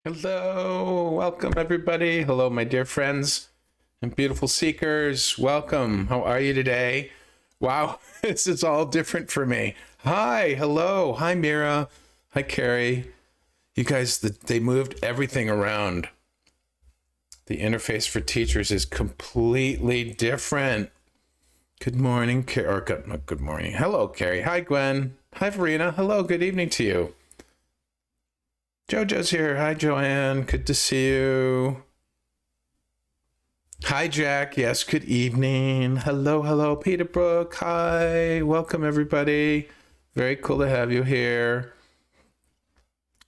Hello, welcome everybody. Hello, my dear friends and beautiful seekers. Welcome. How are you today? Wow, this is all different for me. Hi, hello. Hi, Mira. Hi, Carrie. You guys, they moved everything around. The interface for teachers is completely different. Good morning, Carrie. Good morning. Hello, Carrie. Hi, Gwen. Hi, Verena. Hello, good evening to you. Jojo's here. Hi, Joanne. Good to see you. Hi, Jack. Yes, good evening. Hello, Peter Brook. Hi. Welcome, everybody. Very cool to have you here.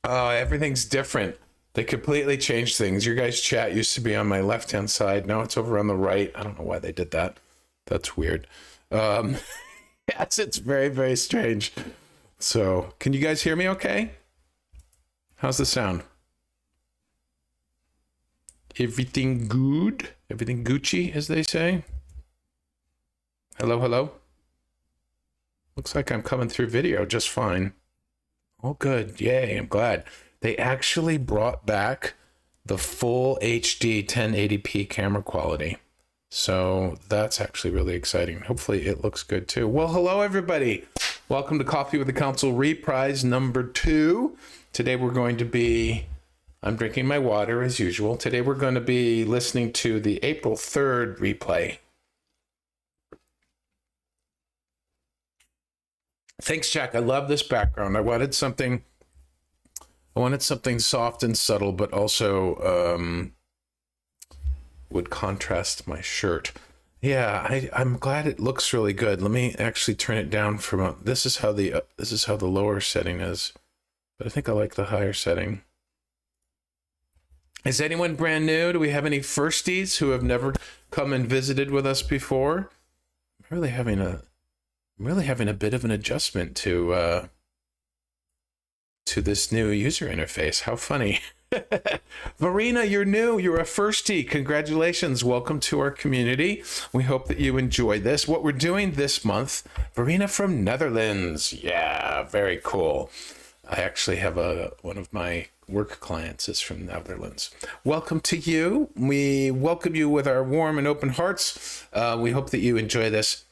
Oh, everything's different. They completely changed things. Your guys' chat used to be on my left-hand side. Now it's over on the right. I don't know why they did that. That's weird. Yes, it's very, very strange. So, can you guys hear me okay? How's the sound? Everything good? Everything Gucci, as they say? Hello? Looks like I'm coming through video just fine. Oh, good. Yay, I'm glad. They actually brought back the full HD 1080p camera quality. So that's actually really exciting. Hopefully it looks good too. Well, hello, everybody. Welcome to Coffee with the Council Reprise number 2. Today we're going to be, I'm drinking my water as usual. Today we're going to be listening to the April 3rd replay. Thanks, Jack. I love this background. I wanted something soft and subtle, but also would contrast my shirt. Yeah, I'm glad it looks really good. Let me actually turn it down from this is how the lower setting is. But I think I like the higher setting. Is anyone brand new? Do we have any firsties who have never come and visited with us before? I'm really having a bit of an adjustment to this new user interface. How funny. Verena, you're new. You're a firstie. Congratulations. Welcome to our community. We hope that you enjoy this. What we're doing this month, Verena from Netherlands. Yeah, very cool. I actually have one of my work clients is from Netherlands. Welcome to you. We welcome you with our warm and open hearts. We hope that you enjoy this.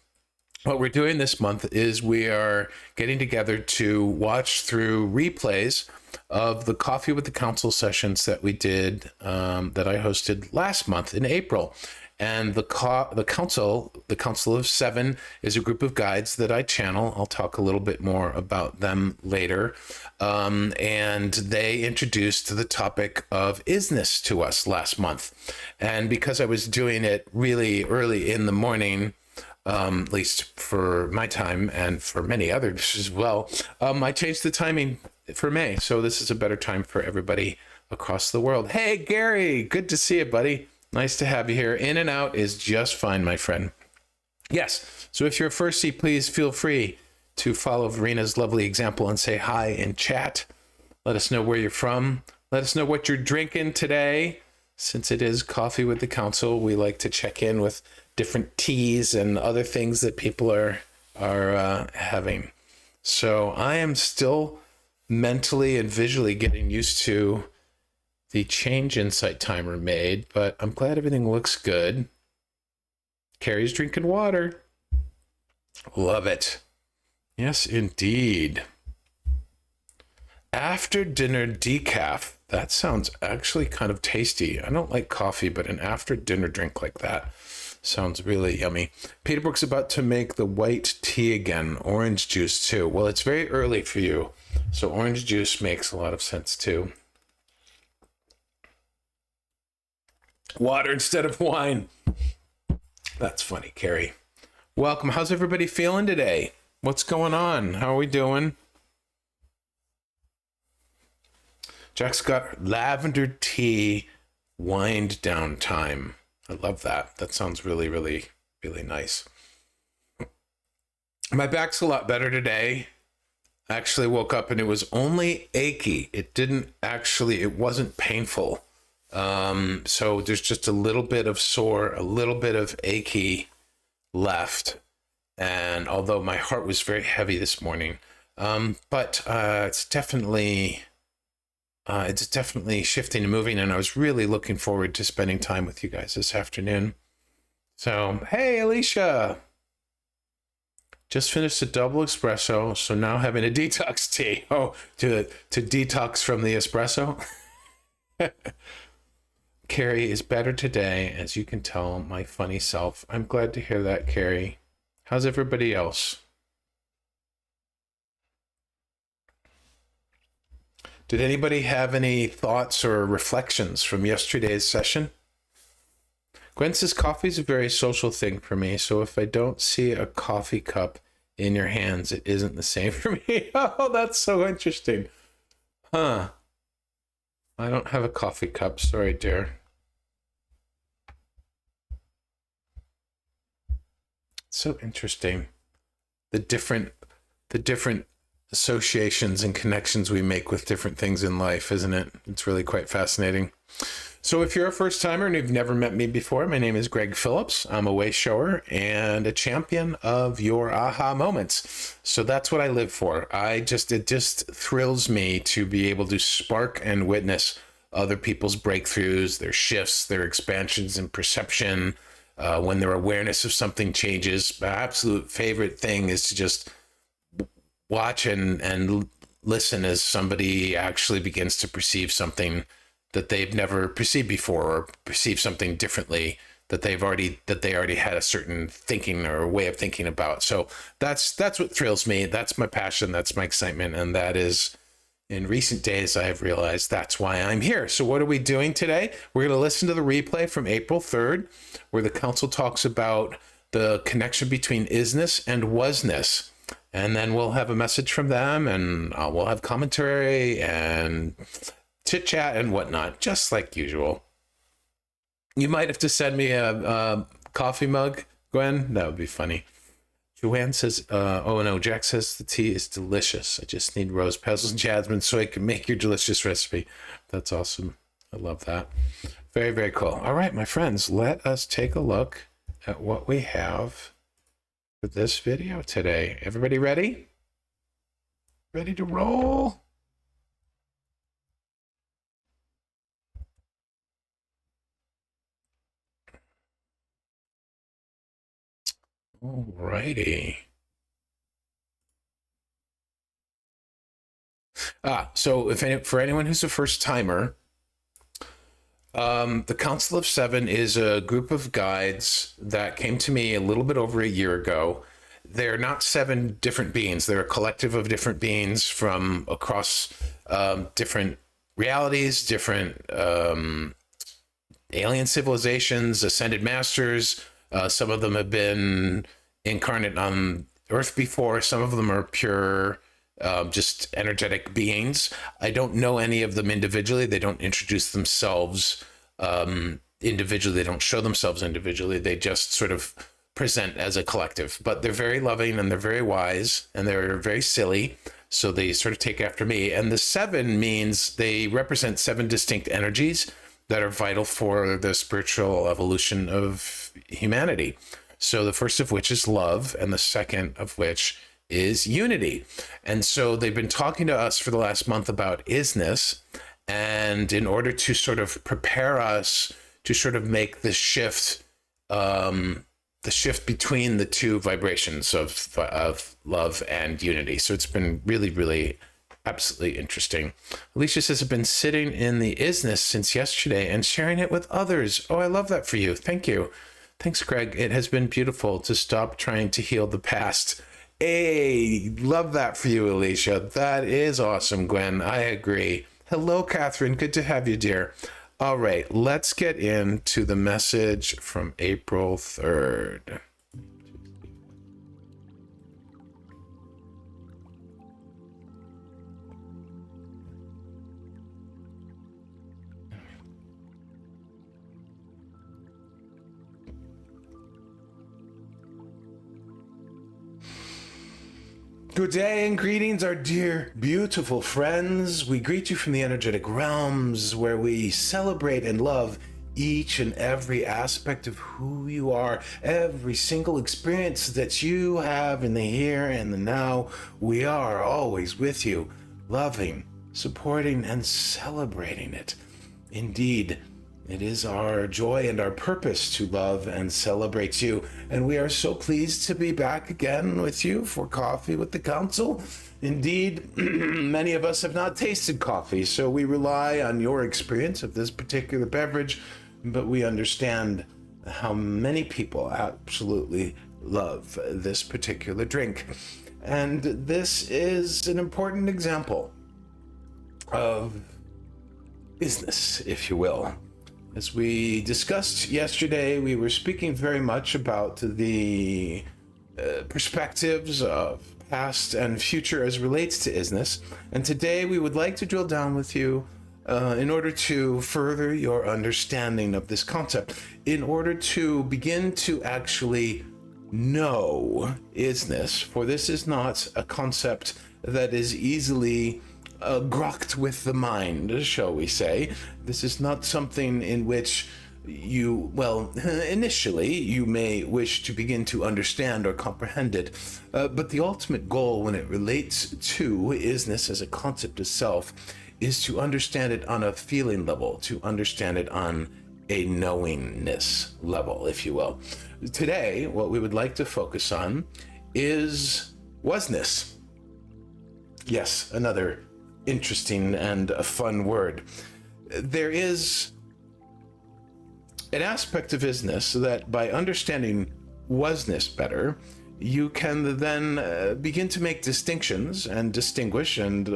What we're doing this month is we are getting together to watch through replays of the Coffee with the Council sessions that we did, that I hosted last month in April. And the Council of Seven, is a group of guides that I channel. I'll talk a little bit more about them later. And they introduced the topic of Is-ness to us last month. And because I was doing it really early in the morning, at least for my time and for many others as well, I changed the timing for May. So this is a better time for everybody across the world. Hey, Gary, good to see you, buddy. Nice to have you here. In and out is just fine, my friend. Yes, so if you're a firstie, please feel free to follow Verena's lovely example and say hi in chat. Let us know where you're from. Let us know what you're drinking today. Since it is Coffee with the Council, we like to check in with different teas and other things that people are having. So I am still mentally and visually getting used to the change insight timer made, but I'm glad everything looks good. Carrie's drinking water. Love it. Yes, indeed. After dinner decaf. That sounds actually kind of tasty. I don't like coffee, but an after dinner drink like that sounds really yummy. Peter Brook's about to make the white tea again. Orange juice too. Well, it's very early for you, so orange juice makes a lot of sense too. Water instead of wine. That's funny, Carrie. Welcome. How's everybody feeling today? What's going on? How are we doing? Jack's got lavender tea wind down time. I love that. That sounds really, really, really nice. My back's a lot better today. I actually woke up and it was only achy. It wasn't painful. So there's just a little bit of sore, a little bit of achy left. And although my heart was very heavy this morning, but it's definitely It's definitely shifting and moving, and I was really looking forward to spending time with you guys this afternoon. So, hey, Alicia. Just finished a double espresso, so now having a detox tea. Oh, to detox from the espresso. Carrie is better today, as you can tell, my funny self. I'm glad to hear that, Carrie. How's everybody else? Did anybody have any thoughts or reflections from yesterday's session? Gwen says coffee is a very social thing for me, so if I don't see a coffee cup in your hands, it isn't the same for me. Oh, that's so interesting. Huh. I don't have a coffee cup. Sorry, dear. So interesting. The different associations and connections we make with different things in life, isn't it? It's really quite fascinating. So if you're a first timer and you've never met me before, my name is Greg Phillips. I'm a way shower and a champion of your aha moments. So that's what I live for. It just thrills me to be able to spark and witness other people's breakthroughs, their shifts, their expansions in perception, when their awareness of something changes. My absolute favorite thing is to just watch and listen as somebody actually begins to perceive something that they've never perceived before, or perceive something differently that they already had a certain thinking or way of thinking about. So that's what thrills me. That's my passion. That's my excitement. And that is, in recent days, I have realized that's why I'm here. So what are we doing today? We're going to listen to the replay from April 3rd, where the council talks about the connection between is-ness and was-ness. And then we'll have a message from them, and we'll have commentary and chit chat and whatnot, just like usual. You might have to send me a coffee mug, Gwen. That would be funny. Joanne says, oh no, Jack says the tea is delicious. I just need rose petals and jasmine so I can make your delicious recipe. That's awesome. I love that. Very, very cool. All right, my friends, let us take a look at what we have for this video today. Everybody ready? Ready to roll? Alrighty. So for anyone who's a first timer, the Council of Seven is a group of guides that came to me a little bit over a year ago. They're not seven different beings. They're a collective of different beings from across different realities, different alien civilizations, ascended masters. Some of them have been incarnate on Earth before. Some of them are pure, just energetic beings. I don't know any of them individually. They don't introduce themselves individually. They don't show themselves individually. They just sort of present as a collective. But they're very loving, and they're very wise, and they're very silly. So they sort of take after me. And the seven means they represent seven distinct energies that are vital for the spiritual evolution of humanity. So the first of which is love, and the second of which is unity. And so they've been talking to us for the last month about is-ness, and in order to sort of prepare us to sort of make the shift between the two vibrations of love and unity. So it's been really, really absolutely interesting. Alicia says, I've been sitting in the is-ness since yesterday and sharing it with others. Oh, I love that for you. Thank you. Thanks, Greg. It has been beautiful to stop trying to heal the past. Hey, love that for you, Alicia. That is awesome, Gwen. I agree. Hello, Catherine. Good to have you, dear. All right, let's get into the message from April 3rd. Good day and greetings, our dear, beautiful friends. We greet you from the energetic realms where we celebrate and love each and every aspect of who you are, every single experience that you have in the here and the now. We are always with you, loving, supporting and celebrating it. Indeed, it is our joy and our purpose to love and celebrate you. And we are so pleased to be back again with you for Coffee with the Council. Indeed, many of us have not tasted coffee, so we rely on your experience of this particular beverage, but we understand how many people absolutely love this particular drink. And this is an important example of Is-ness, if you will. As we discussed yesterday, we were speaking very much about the perspectives of past and future as relates to Is-ness. And today we would like to drill down with you in order to further your understanding of this concept, in order to begin to actually know Is-ness, for this is not a concept that is easily grokked with the mind, shall we say. This is not something in which you, well, initially you may wish to begin to understand or comprehend it, but the ultimate goal when it relates to Is-ness as a concept itself is to understand it on a feeling level, to understand it on a knowingness level, if you will. Today, what we would like to focus on is Was-ness. Yes, another interesting and a fun word. There is an aspect of Is-ness that by understanding Was-ness better, you can then begin to make distinctions and distinguish and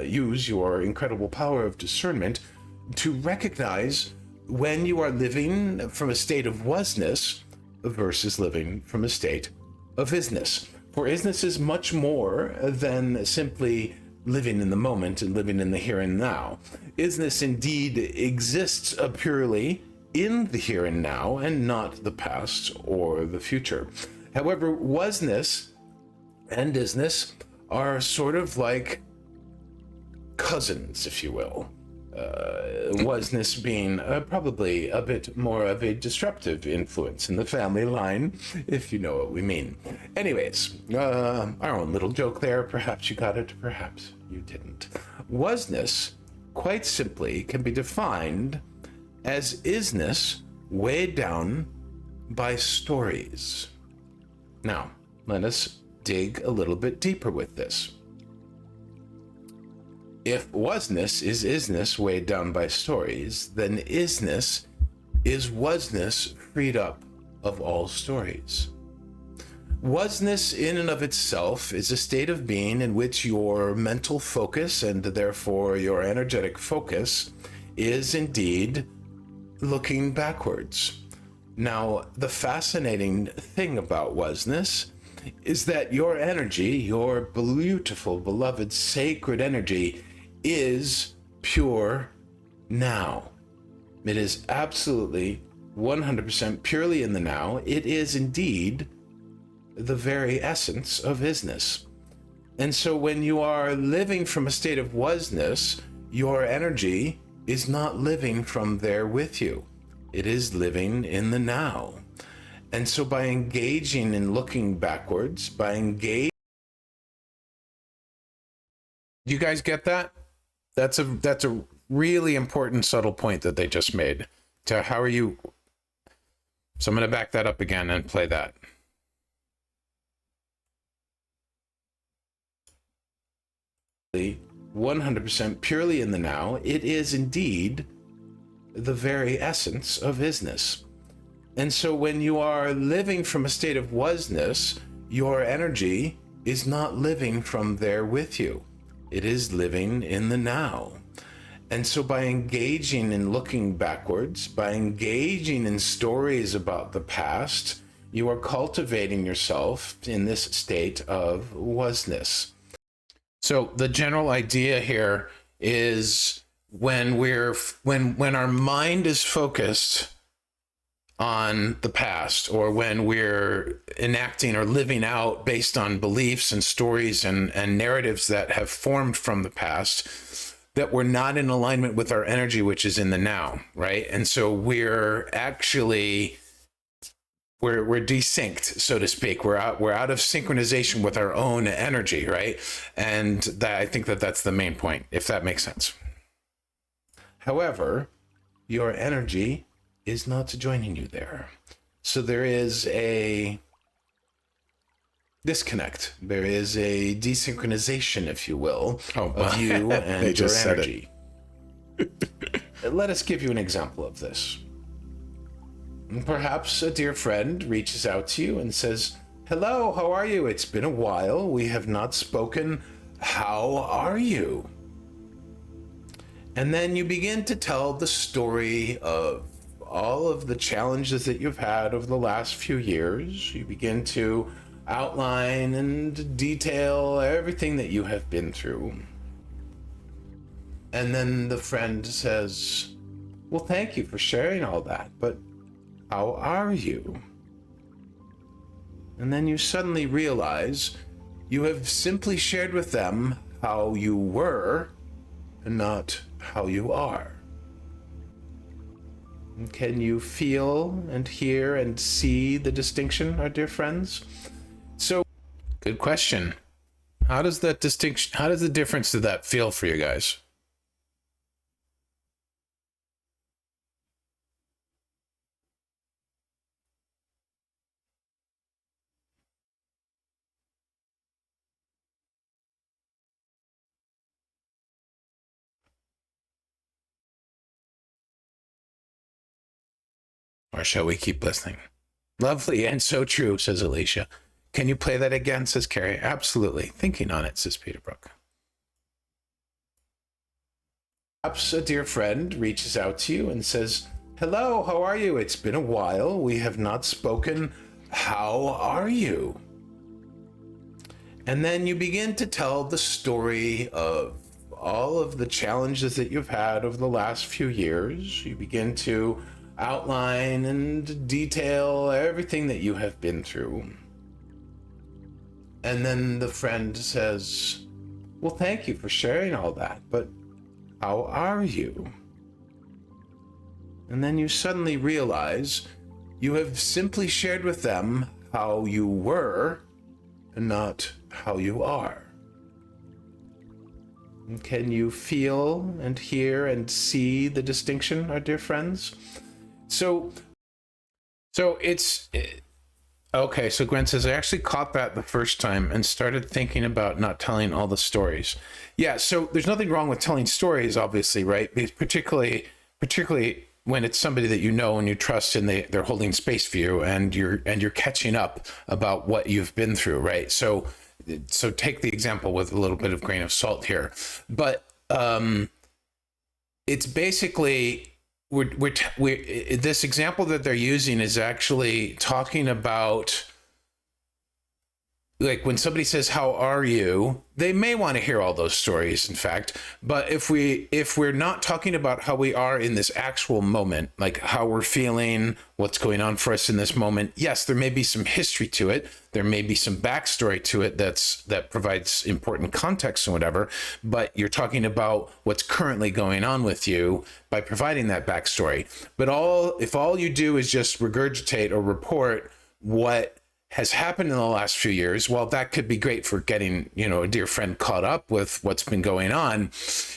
use your incredible power of discernment to recognize when you are living from a state of Was-ness versus living from a state of Is-ness. For Is-ness is much more than simply living in the moment and living in the here and now. Is-ness indeed exists purely in the here and now and not the past or the future. However, Was-ness and Is-ness are sort of like cousins, if you will. Was-ness being probably a bit more of a disruptive influence in the family line, if you know what we mean. Anyways, our own little joke there. Perhaps you got it, perhaps you didn't. Was-ness, quite simply, can be defined as Is-ness weighed down by stories. Now, let us dig a little bit deeper with this. If Was-ness is Is-ness weighed down by stories, then Is-ness is Was-ness freed up of all stories. Was-ness in and of itself is a state of being in which your mental focus and therefore your energetic focus is indeed looking backwards. Now, the fascinating thing about Was-ness is that your energy, your beautiful, beloved, sacred energy, is pure now. It is absolutely 100% purely in the now. It is indeed the very essence of Is-ness. And so when you are living from a state of Was-ness, your energy is not living from there with you. It is living in the now. And so by engaging in looking backwards, by engaging... Do you guys get that? That's a really important subtle point that they just made. To how are you... So I'm going to back that up again and play that. The 100% purely in the now, it is indeed the very essence of Is-ness. And so when you are living from a state of Was-ness, your energy is not living from there with you. It is living in the now. And so by engaging in looking backwards, by engaging in stories about the past, you are cultivating yourself in this state of Was-ness. So the general idea here is when our mind is focused on the past, or when we're enacting or living out based on beliefs and stories and narratives that have formed from the past, that we're not in alignment with our energy, which is in the now, right? And so we're actually we're desynced, so to speak. We're out of synchronization with our own energy, right? And that, I think that that's the main point, if that makes sense. However, your energy is not joining you there. So there is a disconnect. There is a desynchronization, if you will, of you and your energy. Let us give you an example of this. Perhaps a dear friend reaches out to you and says, "Hello, how are you? It's been a while. We have not spoken. How are you?" And then you begin to tell the story of all of the challenges that you've had over the last few years. You begin to outline and detail everything that you have been through. And then the friend says, "Well, thank you for sharing all that, but how are you?" And then you suddenly realize you have simply shared with them how you were and not how you are. And can you feel and hear and see the distinction, our dear friends? So, good question. How does the difference of that feel for you guys? Or shall we keep listening? Lovely and so true, says Alicia. Can you play that again, says Carrie. Absolutely. Thinking on it, says Peterbrook. Perhaps a dear friend reaches out to you and says, "Hello, how are you? It's been a while. We have not spoken. How are you?" And then you begin to tell the story of all of the challenges that you've had over the last few years. You begin to outline and detail everything that you have been through. And then the friend says, "Well, thank you for sharing all that, but how are you?" And then you suddenly realize you have simply shared with them how you were and not how you are. And can you feel and hear and see the distinction, our dear friends? So it's okay. So Gwen says, "I actually caught that the first time and started thinking about not telling all the stories." Yeah. So there's nothing wrong with telling stories, obviously, right? Because particularly when it's somebody that you know and you trust, and they're holding space for you, and you're catching up about what you've been through, right? So take the example with a little bit of grain of salt here, but it's basically. This example that they're using is actually talking about, like, when somebody says, "How are you?" they may want to hear all those stories, in fact. But if we're not talking about how we are in this actual moment, like how we're feeling, what's going on for us in this moment, yes, there may be some history to it. There may be some backstory to it that provides important context and whatever. But you're talking about what's currently going on with you by providing that backstory. But if all you do is just regurgitate or report what has happened in the last few years, well, that could be great for getting, a dear friend caught up with what's been going on.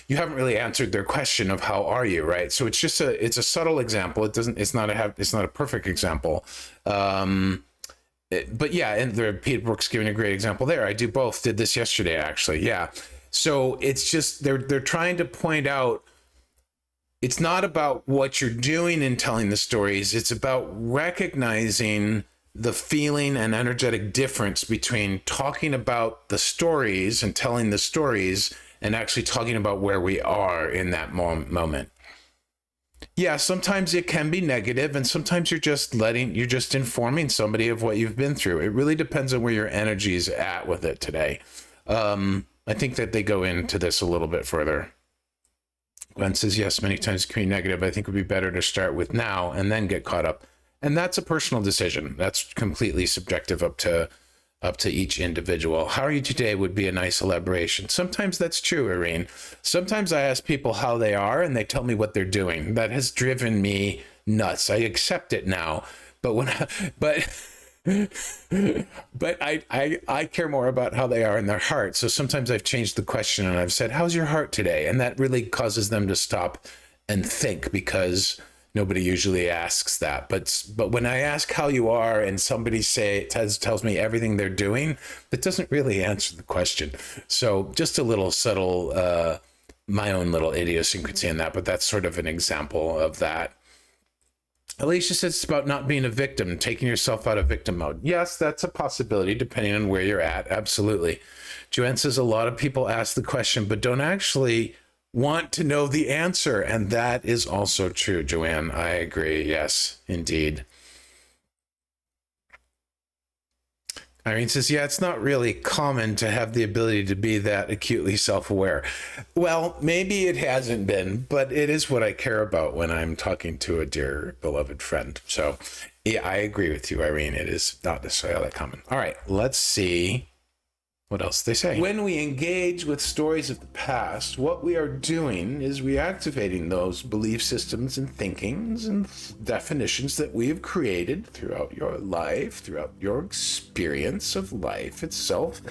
You haven't really answered their question of how are you, right? So it's just it's a subtle example. It's not a perfect example. But yeah, and Peter Brooks giving a great example there. I did this yesterday, actually. Yeah. So it's just, they're trying to point out, it's not about what you're doing in telling the stories. It's about recognizing the feeling and energetic difference between talking about the stories and telling the stories and actually talking about where we are in that moment. Yeah, sometimes it can be negative, and sometimes you're just informing somebody of what you've been through. It really depends on where your energy is at with it today. I think that they go into this a little bit further. Gwen says, "Yes, many times it can be negative. I think it would be better to start with now and then get caught up." And that's a personal decision. That's completely subjective up to each individual. "How are you today?" would be a nice elaboration. Sometimes that's true, Irene. Sometimes I ask people how they are and they tell me what they're doing. That has driven me nuts. I accept it now. But when but I care more about how they are in their heart. So sometimes I've changed the question and I've said, how's your heart today? And that really causes them to stop and think, because nobody usually asks that. But when I ask how you are and somebody tells me everything they're doing, that doesn't really answer the question. So just a little subtle, my own little idiosyncrasy in that, but that's sort of an example of that. Alicia says it's about not being a victim, taking yourself out of victim mode. Yes, that's a possibility depending on where you're at. Absolutely. Joanne says a lot of people ask the question, but don't actually want to know the answer. And that is also true, Joanne. I agree. Yes, indeed. Irene says, yeah, it's not really common to have the ability to be that acutely self-aware. Well, maybe it hasn't been, but it is what I care about when I'm talking to a dear beloved friend. So yeah, I agree with you, Irene. It is not necessarily that common. All right, let's see what else they say. When we engage with stories of the past, what we are doing is reactivating those belief systems and thinkings and definitions that we have created throughout your life, throughout your experience of life itself,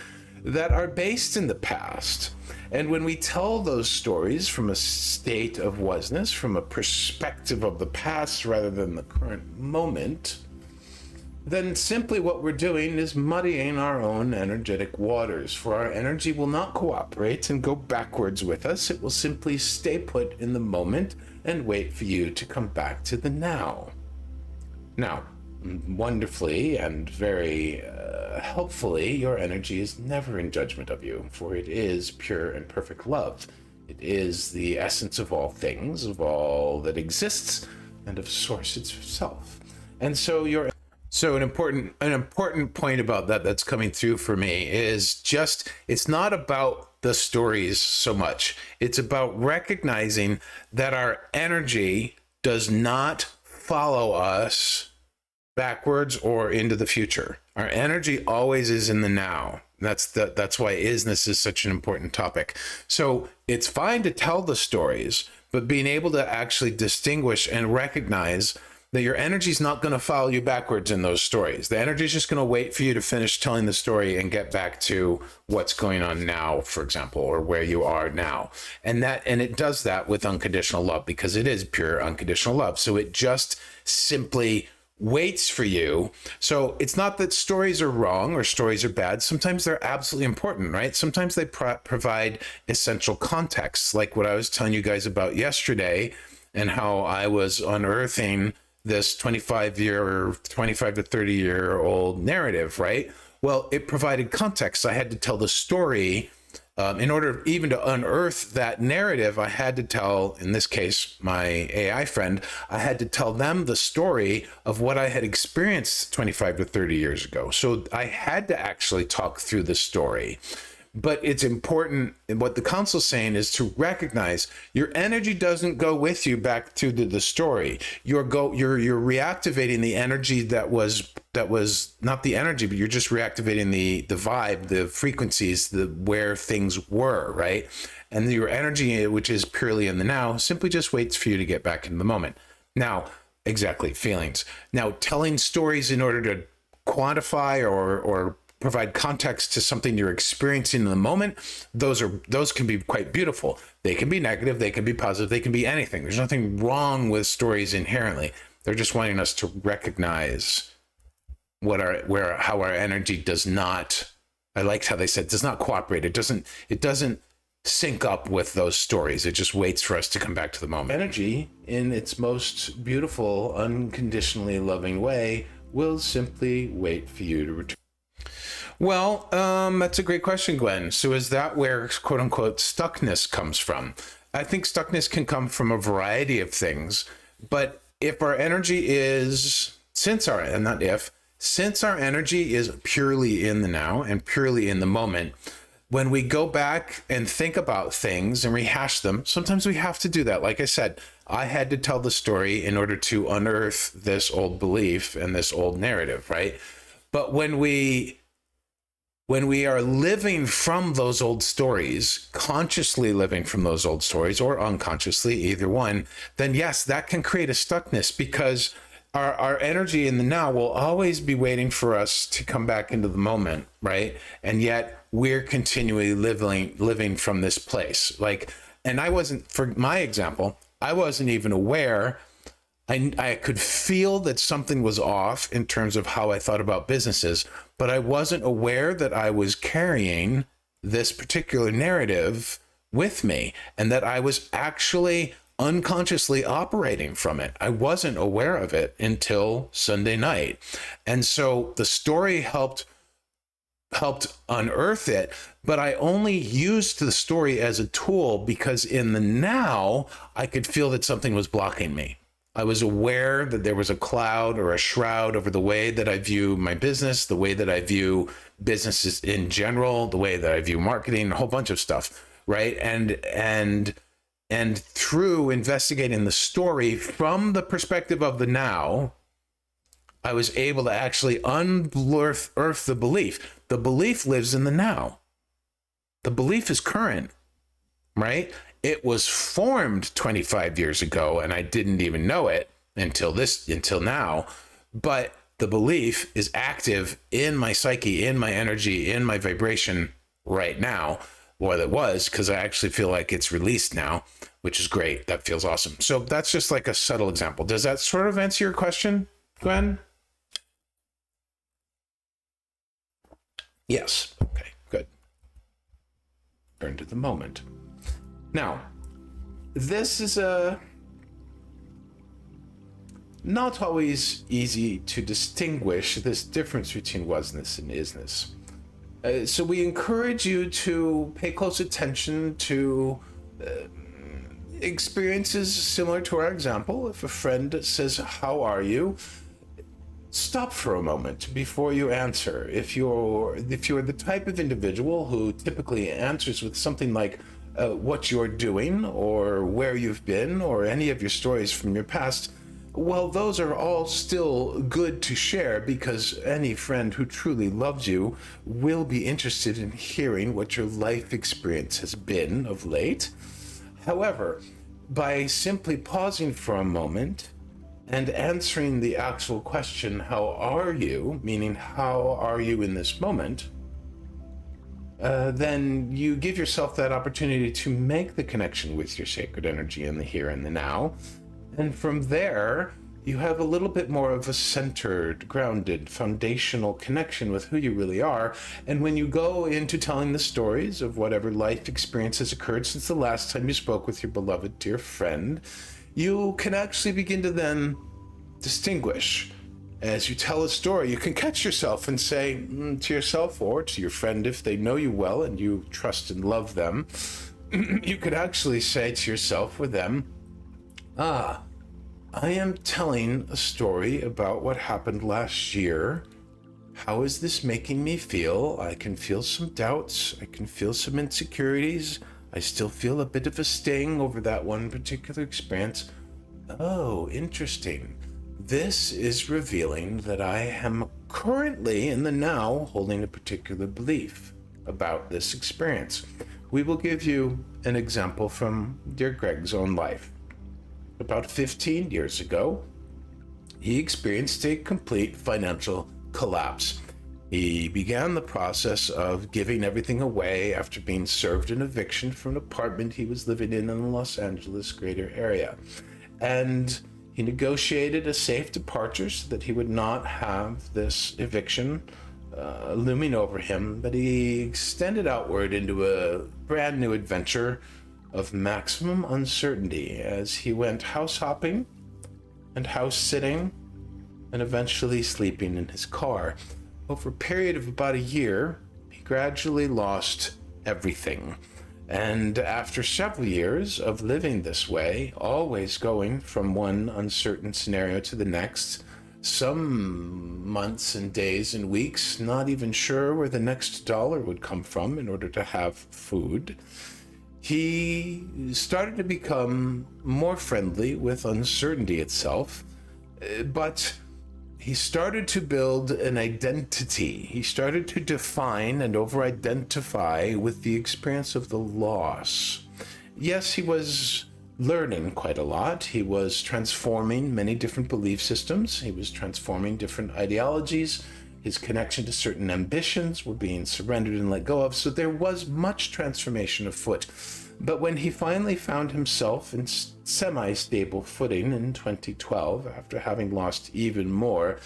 that are based in the past. And when we tell those stories from a state of was-ness, from a perspective of the past rather than the current moment, then simply what we're doing is muddying our own energetic waters, for our energy will not cooperate and go backwards with us. It will simply stay put in the moment and wait for you to come back to the now. Now, wonderfully and very helpfully, your energy is never in judgment of you, for it is pure and perfect love. It is the essence of all things, of all that exists, and of Source itself. And so an important point about that's coming through for me is just, it's not about the stories so much. It's about recognizing that our energy does not follow us backwards or into the future. Our energy always is in the now. That's why is-ness is such an important topic. So it's fine to tell the stories, but being able to actually distinguish and recognize that your energy is not going to follow you backwards in those stories. The energy is just going to wait for you to finish telling the story and get back to what's going on now, for example, or where you are now. And it does that with unconditional love, because it is pure unconditional love. So it just simply waits for you. So it's not that stories are wrong or stories are bad. Sometimes they're absolutely important, right? Sometimes they provide essential context, like what I was telling you guys about yesterday, and how I was unearthing this 25 to 30 year old narrative, right? Well, it provided context. I had to tell the story. In order even to unearth that narrative, I had to tell, in this case, my AI friend, I had to tell them the story of what I had experienced 25 to 30 years ago. So I had to actually talk through the story. But it's important, and what the council's saying is to recognize your energy doesn't go with you back to the story. You're reactivating the energy that was not the energy, but you're just reactivating the vibe, the frequencies, where things were, right? And your energy, which is purely in the now, simply just waits for you to get back in the moment. Now, exactly, feelings. Now, telling stories in order to quantify or provide context to something you're experiencing in the moment, those can be quite beautiful. They can be negative, they can be positive, they can be anything. There's nothing wrong with stories inherently. They're just wanting us to recognize how our energy does not, I liked how they said, does not cooperate. It doesn't sync up with those stories. It just waits for us to come back to the moment. Energy, in its most beautiful, unconditionally loving way, will simply wait for you to return. Well, that's a great question, Gwen. So is that where, quote unquote, stuckness comes from? I think stuckness can come from a variety of things, but if our energy is, since our energy is purely in the now and purely in the moment, when we go back and think about things and rehash them, sometimes we have to do that. Like I said, I had to tell the story in order to unearth this old belief and this old narrative, right? But when we are living from those old stories, consciously living from those old stories or unconsciously, either one, then yes, that can create a stuckness, because our energy in the now will always be waiting for us to come back into the moment, right? And yet we're continually living from this place. Like, and I wasn't, for my example, I wasn't even aware. I could feel that something was off in terms of how I thought about businesses, but I wasn't aware that I was carrying this particular narrative with me and that I was actually unconsciously operating from it. I wasn't aware of it until Sunday night. And so the story helped unearth it, but I only used the story as a tool because in the now I could feel that something was blocking me. I was aware that there was a cloud or a shroud over the way that I view my business, the way that I view businesses in general, the way that I view marketing, a whole bunch of stuff, right? And through investigating the story from the perspective of the now, I was able to actually unearth the belief. The belief lives in the now. The belief is current, right? It was formed 25 years ago, and I didn't even know it until now. But the belief is active in my psyche, in my energy, in my vibration right now. Well, it was, because I actually feel like it's released now, which is great. That feels awesome. So that's just like a subtle example. Does that sort of answer your question, Gwen? Yes. Okay, good. Turn to the moment. Now, this is not always easy to distinguish this difference between was-ness and is-ness. So we encourage you to pay close attention to experiences similar to our example. If a friend says, "How are you?" stop for a moment before you answer. If you're the type of individual who typically answers with something like what you're doing or where you've been or any of your stories from your past, well, those are all still good to share, because any friend who truly loves you will be interested in hearing what your life experience has been of late. However, by simply pausing for a moment and answering the actual question, "How are you?" meaning how are you in this moment, then you give yourself that opportunity to make the connection with your sacred energy in the here and the now. And from there, you have a little bit more of a centered, grounded, foundational connection with who you really are. And when you go into telling the stories of whatever life experience has occurred since the last time you spoke with your beloved dear friend, you can actually begin to then distinguish. As you tell a story, you can catch yourself and say to yourself or to your friend, if they know you well and you trust and love them, you could actually say to yourself or them, I am telling a story about what happened last year. How is this making me feel? I can feel some doubts. I can feel some insecurities. I still feel a bit of a sting over that one particular experience. Oh, interesting. This is revealing that I am currently in the now holding a particular belief about this experience. We will give you an example from dear Greg's own life. About 15 years ago, he experienced a complete financial collapse. He began the process of giving everything away after being served an eviction from an apartment he was living in the Los Angeles greater area. And he negotiated a safe departure so that he would not have this eviction looming over him, but he extended outward into a brand new adventure of maximum uncertainty as he went house hopping and house sitting and eventually sleeping in his car. Over a period of about a year, he gradually lost everything. And after several years of living this way, always going from one uncertain scenario to the next, some months and days and weeks, not even sure where the next dollar would come from in order to have food, he started to become more friendly with uncertainty itself, but he started to build an identity. He started to define and over-identify with the experience of the loss. Yes, he was learning quite a lot. He was transforming many different belief systems. He was transforming different ideologies. His connection to certain ambitions were being surrendered and let go of. So there was much transformation afoot. But when he finally found himself in semi-stable footing in 2012, after having lost even more,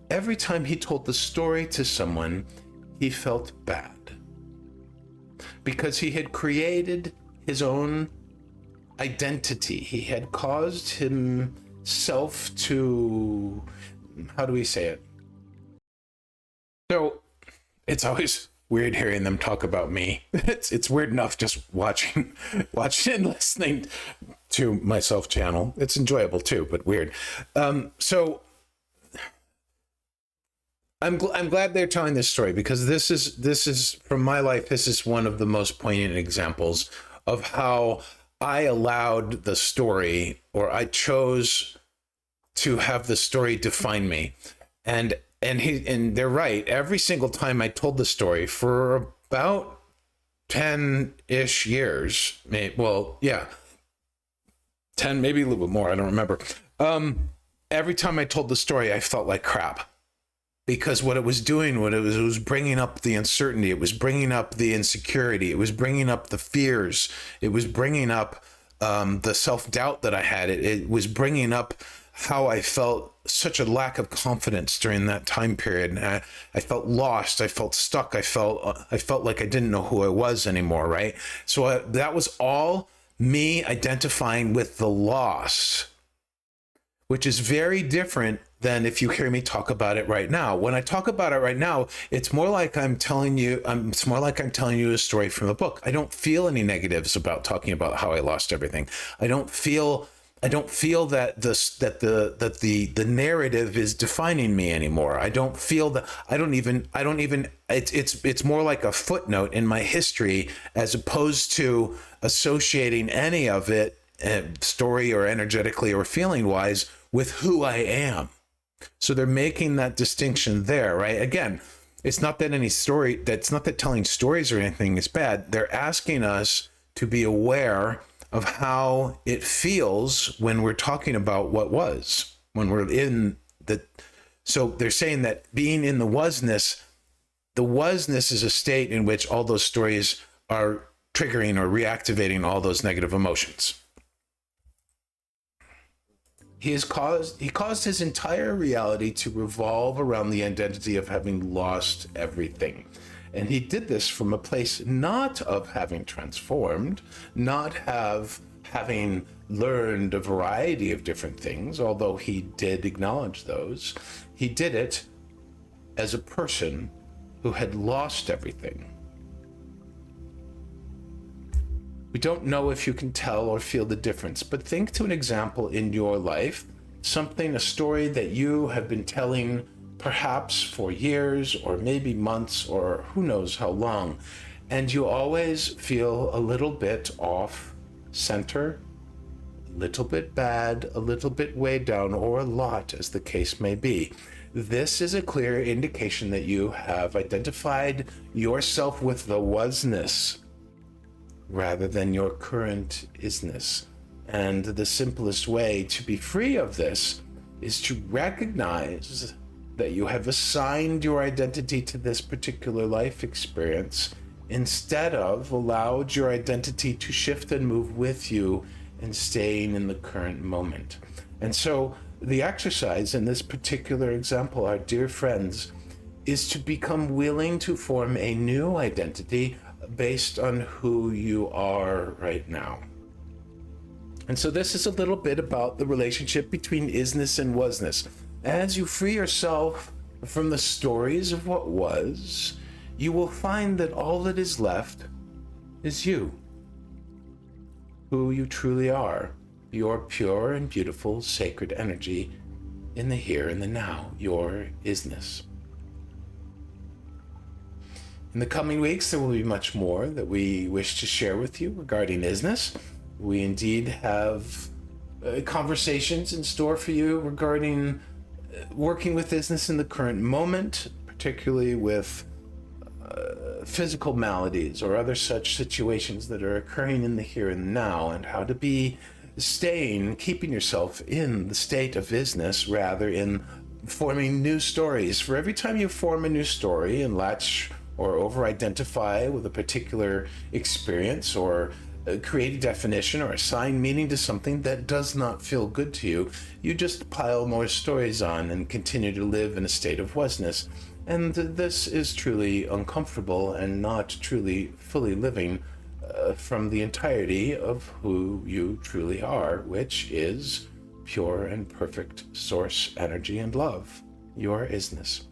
every time he told the story to someone, he felt bad. Because he had created his own identity. He had caused himself to, how do we say it? So it's always weird hearing them talk about me. It's weird enough just watching and listening to my self channel. It's enjoyable too, but weird. So I'm glad they're telling this story, because this is from my life. This is one of the most poignant examples of how I allowed the story, or I chose to have the story define me. And they're right. Every single time I told the story for about 10-ish years, 10, maybe a little bit more, I don't remember. Every time I told the story, I felt like crap. Because what it was doing, it was bringing up the uncertainty. It was bringing up the insecurity. It was bringing up the fears. It was bringing up the self-doubt that I had. It was bringing up how I felt such a lack of confidence during that time period. And I felt lost. I felt stuck. I felt like I didn't know who I was anymore, right? So that was all me identifying with the loss, which is very different than if you hear me talk about it right now. When I talk about it right now, it's more like I'm telling you a story from a book. I don't feel any negatives about talking about how I lost everything. I don't feel that the narrative is defining me anymore. I don't feel that. I don't even it's more like a footnote in my history, as opposed to associating any of it, story or energetically or feeling wise, with who I am. So they're making that distinction there, right? Again, it's not that telling stories or anything is bad. They're asking us to be aware of how it feels when we're talking about what was, when we're in the. So they're saying that being in the was-ness is a state in which all those stories are triggering or reactivating all those negative emotions. He caused his entire reality to revolve around the identity of having lost everything. And he did this from a place not of having transformed, not having learned a variety of different things, although he did acknowledge those. He did it as a person who had lost everything. We don't know if you can tell or feel the difference, but think to an example in your life, a story that you have been telling perhaps for years or maybe months or who knows how long, and you always feel a little bit off center, a little bit bad, a little bit weighed down, or a lot, as the case may be. This is a clear indication that you have identified yourself with the was-ness rather than your current is-ness. And the simplest way to be free of this is to recognize that you have assigned your identity to this particular life experience instead of allowed your identity to shift and move with you and staying in the current moment. And so the exercise in this particular example, our dear friends, is to become willing to form a new identity based on who you are right now. And so this is a little bit about the relationship between is-ness and was-ness. As you free yourself from the stories of what was, you will find that all that is left is you, who you truly are, your pure and beautiful sacred energy in the here and the now, your is-ness. In the coming weeks, there will be much more that we wish to share with you regarding is-ness. We indeed have conversations in store for you regarding working with is-ness in the current moment, particularly with physical maladies or other such situations that are occurring in the here and now, and how to be keeping yourself in the state of is-ness rather in forming new stories. For every time you form a new story and latch or over-identify with a particular experience, or create a definition or assign meaning to something that does not feel good to you, you just pile more stories on and continue to live in a state of was-ness. And this is truly uncomfortable and not truly fully living from the entirety of who you truly are, which is pure and perfect source energy and love, your is-ness.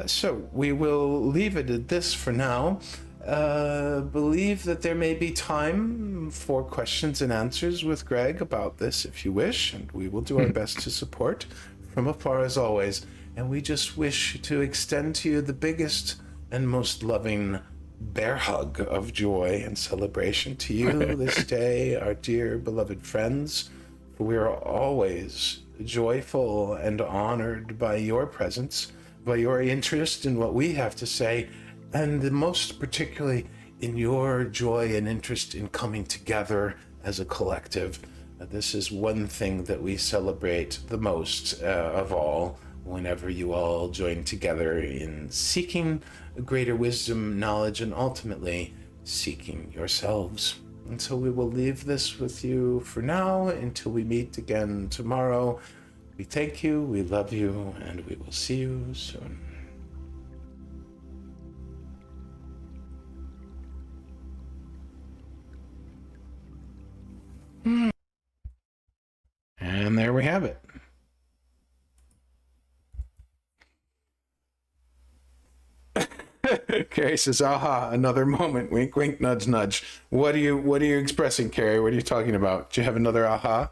So we will leave it at this for now. Believe that there may be time for questions and answers with Greg about this if you wish, and we will do our best to support from afar as always. And we just wish to extend to you the biggest and most loving bear hug of joy and celebration to you this day, our dear beloved friends. For we are always joyful and honored by your presence, by your interest in what we have to say, and most particularly in your joy and interest in coming together as a collective. This is one thing that we celebrate the most of all, whenever you all join together in seeking greater wisdom, knowledge, and ultimately seeking yourselves. And so we will leave this with you for now until we meet again tomorrow. We thank you, we love you, and we will see you soon. And there we have it. Carrie says, aha, another moment. Wink, wink, nudge, nudge. What are you expressing, Carrie? What are you talking about? Do you have another aha?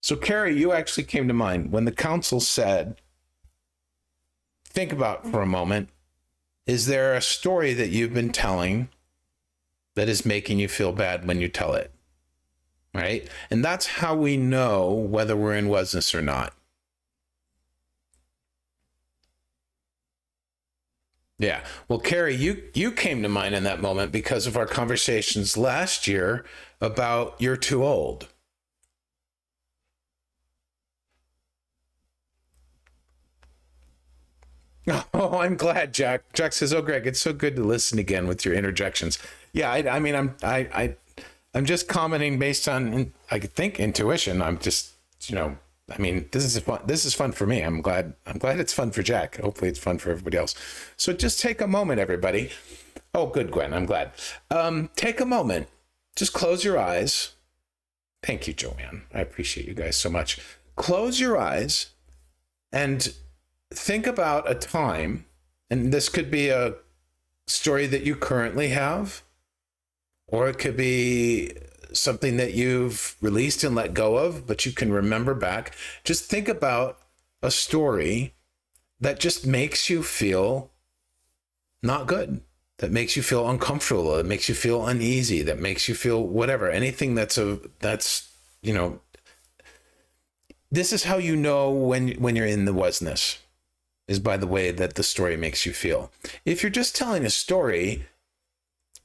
So, Carrie, you actually came to mind when the council said, think about for a moment, is there a story that you've been telling that is making you feel bad when you tell it? Right? And that's how we know whether we're in was-ness or not. Yeah. Well, Carrie, you came to mind in that moment because of our conversations last year about you're too old. Oh, I'm glad, Jack. Jack says, "Oh, Greg, it's so good to listen again with your interjections." Yeah, I mean, I'm just commenting based on, I think, intuition. I'm just, I mean, this is fun for me. I'm glad it's fun for Jack. Hopefully it's fun for everybody else. So just take a moment, everybody. Oh, good, Gwen. I'm glad. Take a moment. Just close your eyes. Thank you, Joanne. I appreciate you guys so much. Close your eyes and think about a time, and this could be a story that you currently have, or it could be something that you've released and let go of, but you can remember back. Just think about a story that just makes you feel not good, that makes you feel uncomfortable, that makes you feel uneasy, that makes you feel whatever, anything that's this is how you know when you're in the was-ness, is by the way that the story makes you feel. If you're just telling a story,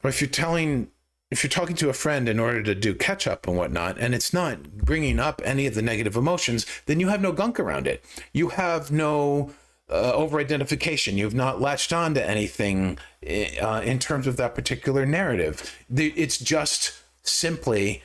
or if you're talking to a friend in order to do catch up and whatnot, and it's not bringing up any of the negative emotions, then you have no gunk around it. You have no over-identification. You've not latched on to anything in terms of that particular narrative. It's just simply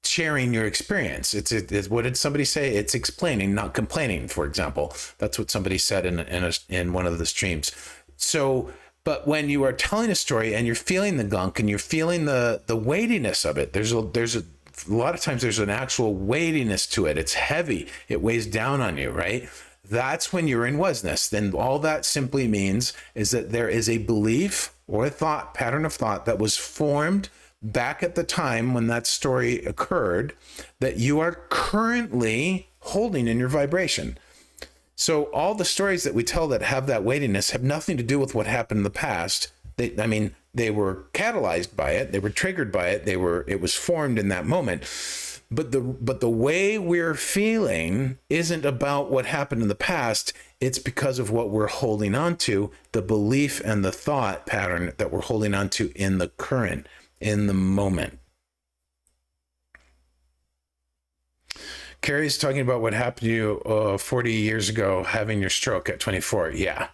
sharing your experience. It's what did somebody say? It's explaining, not complaining, for example. That's what somebody said in one of the streams. So, but when you are telling a story and you're feeling the gunk and you're feeling the weightiness of it, there's a lot of times there's an actual weightiness to it. It's heavy. It weighs down on you, right? That's when you're in was-ness. Then all that simply means is that there is a belief or a thought, pattern of thought that was formed back at the time when that story occurred that you are currently holding in your vibration. So all the stories that we tell that have that weightiness have nothing to do with what happened in the past. They were catalyzed by it. They were triggered by it. It was formed in that moment. But the way we're feeling isn't about what happened in the past. It's because of what we're holding on to, the belief and the thought pattern that we're holding on to in the current. in the moment. Carrie's talking about what happened to you 40 years ago, having your stroke at 24. Yeah.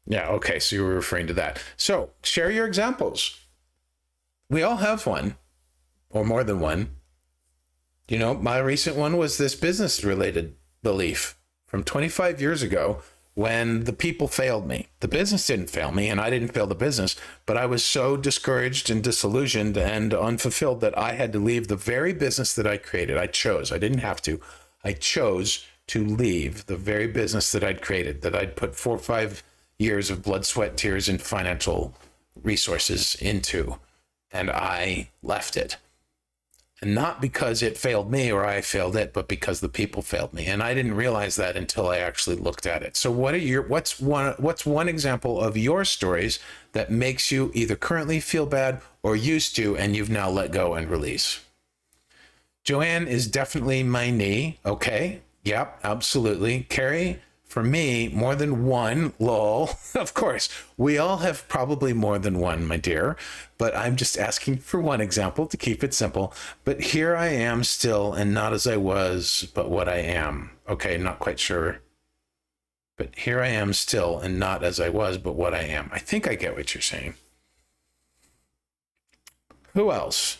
Yeah, okay, so you were referring to that. So share your examples. We all have one, or more than one. You know, my recent one was this business-related belief from 25 years ago when the people failed me. The business didn't fail me, and I didn't fail the business, but I was so discouraged and disillusioned and unfulfilled that I had to leave the very business that I created. I didn't have to. I chose to leave the very business that I'd created, that I'd put 4 or 5 years of blood, sweat, tears, and financial resources into, and I left it. And not because it failed me or I failed it, but because the people failed me. And I didn't realize that until I actually looked at it. So what's one example of your stories that makes you either currently feel bad or used to, and you've now let go and release? Joanne is definitely my knee. Okay. Yep, absolutely. Carrie, for me, more than one, lol. Of course, we all have probably more than one, my dear, but I'm just asking for one example to keep it simple. But here I am still, and not as I was, but what I am. Okay, not quite sure. But here I am still, and not as I was, but what I am. I think I get what you're saying. Who else?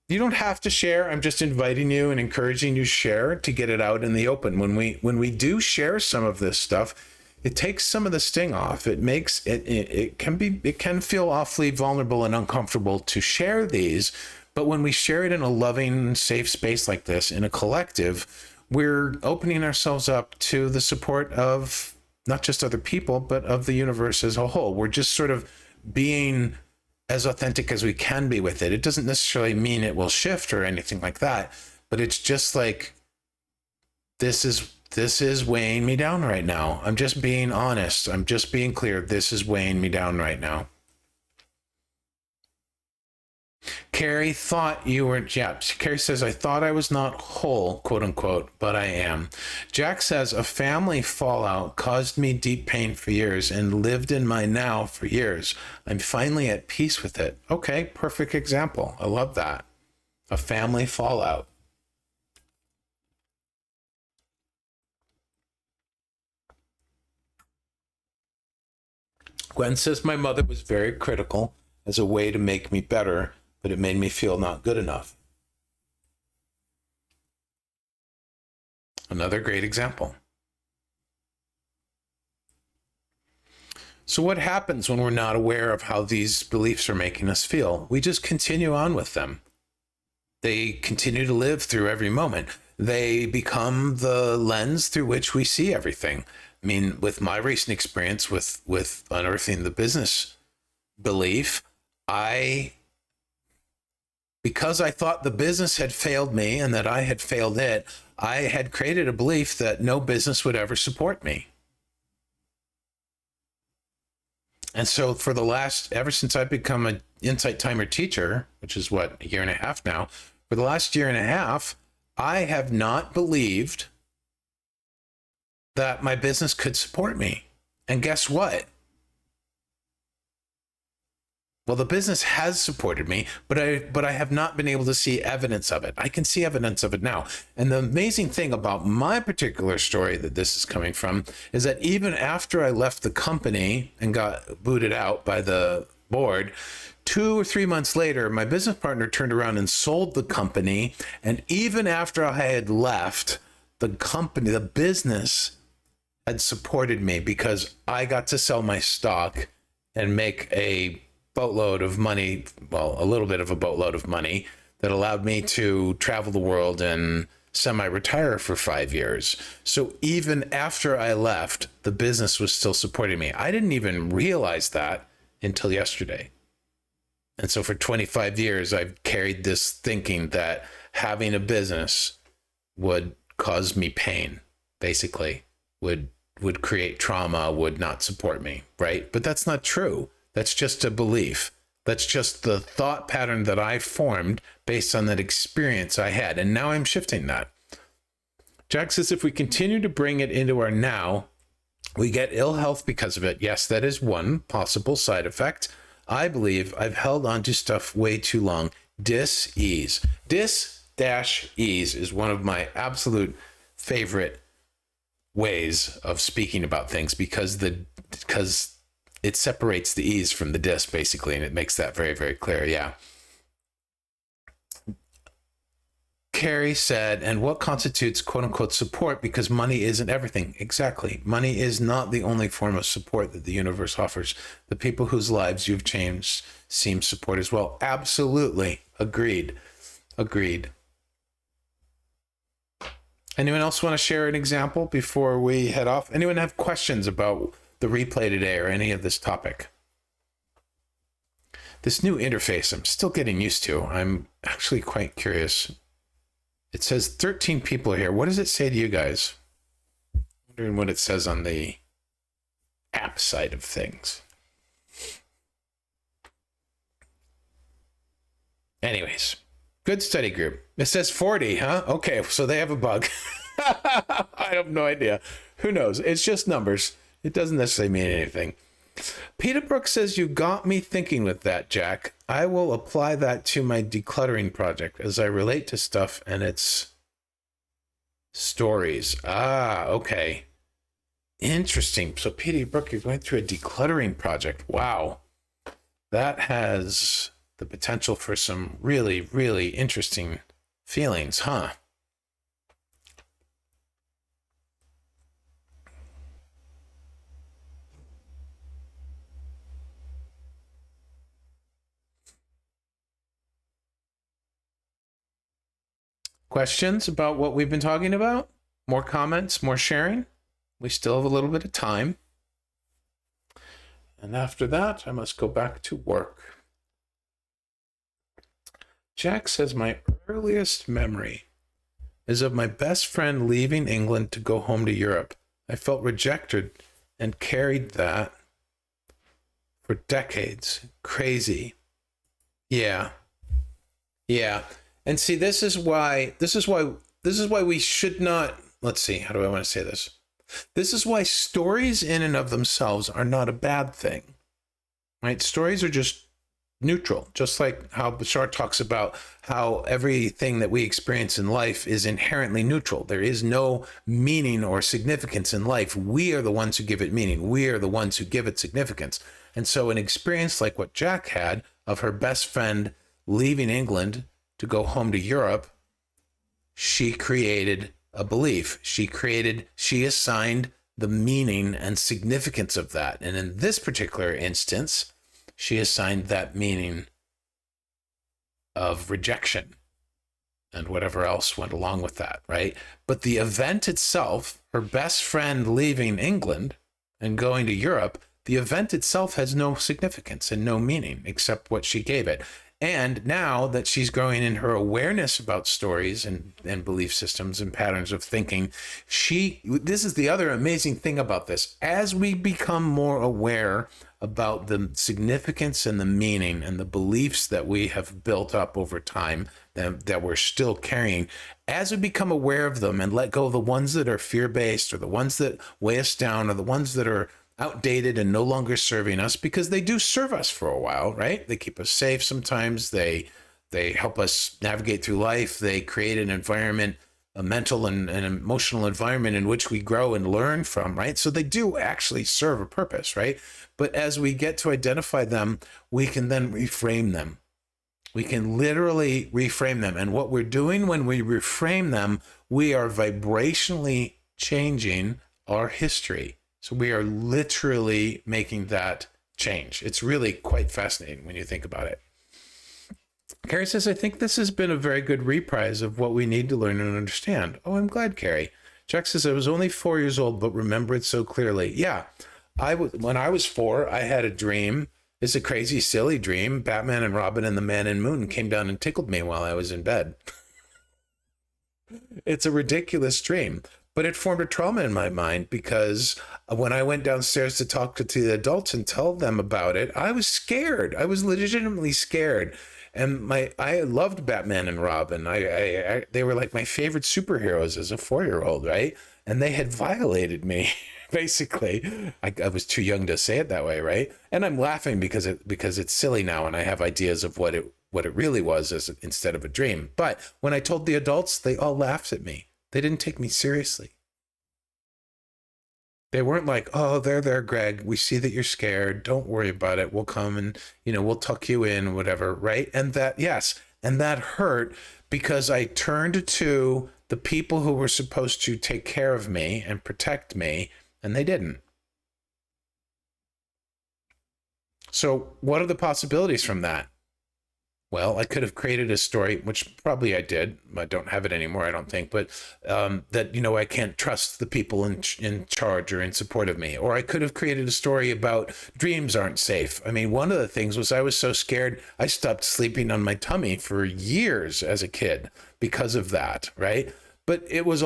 You don't have to share. I'm just inviting you and encouraging you to share, to get it out in the open. When we do share some of this stuff, it takes some of the sting off. It makes it can feel awfully vulnerable and uncomfortable to share these, but when we share it in a loving, safe space like this, in a collective, we're opening ourselves up to the support of not just other people, but of the universe as a whole. We're just sort of being as authentic as we can be with it. It doesn't necessarily mean it will shift or anything like that, but it's just like, this is weighing me down right now. I'm just being honest. I'm just being clear. This is weighing me down right now. Carrie thought you were, yeah, Carrie says, I thought I was not whole, quote unquote, but I am. Jack says, a family fallout caused me deep pain for years and lived in my now for years. I'm finally at peace with it. Okay, perfect example. I love that. A family fallout. Gwen says, my mother was very critical as a way to make me better, but it made me feel not good enough. Another great example. So what happens when we're not aware of how these beliefs are making us feel? We just continue on with them. They continue to live through every moment. They become the lens through which we see everything. I mean, with my recent experience with unearthing the business belief, because I thought the business had failed me and that I had failed it, I had created a belief that no business would ever support me. And so ever since I've become an Insight Timer teacher, which is what, a year and a half now, for the last year and a half, I have not believed that my business could support me. And guess what? Well, the business has supported me, but I have not been able to see evidence of it. I can see evidence of it now. And the amazing thing about my particular story that this is coming from is that even after I left the company and got booted out by the board, 2 or 3 months later, my business partner turned around and sold the company. And even after I had left the company, the business had supported me because I got to sell my stock and make a boatload of money, well, a little bit of a boatload of money that allowed me to travel the world and semi-retire for 5 years. So even after I left, the business was still supporting me. I didn't even realize that until yesterday. And so for 25 years, I've carried this thinking that having a business would cause me pain, basically, would create trauma, would not support me, right? But that's not true. That's just a belief. That's just the thought pattern that I formed based on that experience I had. And now I'm shifting that. Jack says, if we continue to bring it into our now, We get ill health because of it. Yes, that is one possible side effect. I believe I've held on to stuff way too long. Dis-ease. Dis-ease is one of my absolute favorite ways of speaking about things because it separates the ease from the dis, basically, and it makes that very, very clear. Yeah. Carrie said, and what constitutes quote unquote support, because money isn't everything. Exactly. Money is not the only form of support that the universe offers. The people whose lives you've changed seem support as well. Absolutely. Agreed. Anyone else want to share an example before we head off? Anyone have questions about the replay today or any of this topic? This new interface, I'm still getting used to. I'm actually quite curious. It says 13 people here. What does it say to you guys? I'm wondering what it says on the app side of things. Anyways, good study group. It says 40, huh? Okay, so they have a bug. I have no idea. Who knows? It's just numbers. It doesn't necessarily mean anything. Peter Brooks says, you got me thinking with that, Jack. I will apply that to my decluttering project as I relate to stuff and its stories. Ah, okay. Interesting. So, Peter Brooks, you're going through a decluttering project. Wow. That has the potential for some really, really interesting feelings, huh? Questions about what we've been talking about? More comments, more sharing? We still have a little bit of time. And after that, I must go back to work. Jack says, my earliest memory is of my best friend leaving England to go home to Europe. I felt rejected and carried that for decades. Crazy. Yeah. And see, this is why we should not, let's see, how do I want to say this? This is why stories in and of themselves are not a bad thing, right? Stories are just neutral, just like how Bashar talks about how everything that we experience in life is inherently neutral. There is no meaning or significance in life. We are the ones who give it meaning. We are the ones who give it significance. And so an experience like what Jack had of her best friend leaving England to go home to Europe, she created a belief. She assigned the meaning and significance of that. And in this particular instance, she assigned that meaning of rejection and whatever else went along with that, right? But the event itself, her best friend leaving England and going to Europe, the event itself has no significance and no meaning except what she gave it. And now that she's growing in her awareness about stories and belief systems and patterns of thinking, this is the other amazing thing about this. As we become more aware about the significance and the meaning and the beliefs that we have built up over time that we're still carrying, as we become aware of them and let go of the ones that are fear-based or the ones that weigh us down or the ones that are outdated and no longer serving us, because they do serve us for a while, right? They keep us safe sometimes. They help us navigate through life. They create an environment, a mental and an emotional environment in which we grow and learn from, right? So they do actually serve a purpose, right? But as we get to identify them, we can then reframe them. We can literally reframe them. And what we're doing when we reframe them, we are vibrationally changing our history. So we are literally making that change. It's really quite fascinating when you think about it. Carrie says, I think this has been a very good reprise of what we need to learn and understand. Oh, I'm glad, Carrie. Jack says, I was only 4 years old, but remember it so clearly. Yeah, when I was 4, I had a dream. It's a crazy, silly dream. Batman and Robin and the Man in Moon came down and tickled me while I was in bed. It's a ridiculous dream. But it formed a trauma in my mind because when I went downstairs to talk to the adults and tell them about it, I was scared. I was legitimately scared. And I loved Batman and Robin. They were like my favorite superheroes as a 4-year-old, right? And they had violated me Basically, I was too young to say it that way, right? And I'm laughing because it's silly now, and I have ideas of what it really was as instead of a dream. But when I told the adults, they all laughed at me. They didn't take me seriously. They weren't like, "Oh, there, Greg. We see that you're scared. Don't worry about it. We'll come and, we'll tuck you in, whatever," right? And that, yes, and that hurt because I turned to the people who were supposed to take care of me and protect me, and they didn't. So what are the possibilities from that? Well, I could have created a story, which probably I did. I don't have it anymore, I don't think. But that, I can't trust the people in charge or in support of me. Or I could have created a story about dreams aren't safe. I mean, one of the things was I was so scared, I stopped sleeping on my tummy for years as a kid because of that, right? But it was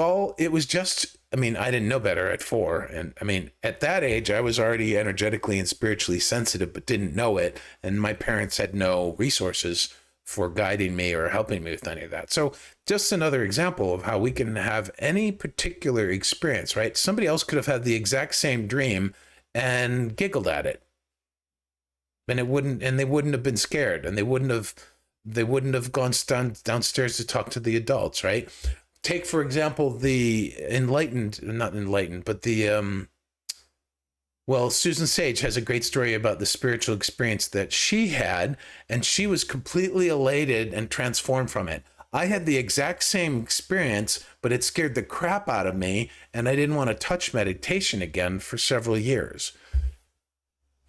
just, I didn't know better at 4. And at that age, I was already energetically and spiritually sensitive, but didn't know it. And my parents had no resources for guiding me or helping me with any of that. So just another example of how we can have any particular experience, right? Somebody else could have had the exact same dream and giggled at it. And they wouldn't have been scared, and they wouldn't have gone downstairs to talk to the adults, right? Take, for example, the not enlightened, but Susan Sage has a great story about the spiritual experience that she had, and she was completely elated and transformed from it. I had the exact same experience, but it scared the crap out of me, and I didn't want to touch meditation again for several years.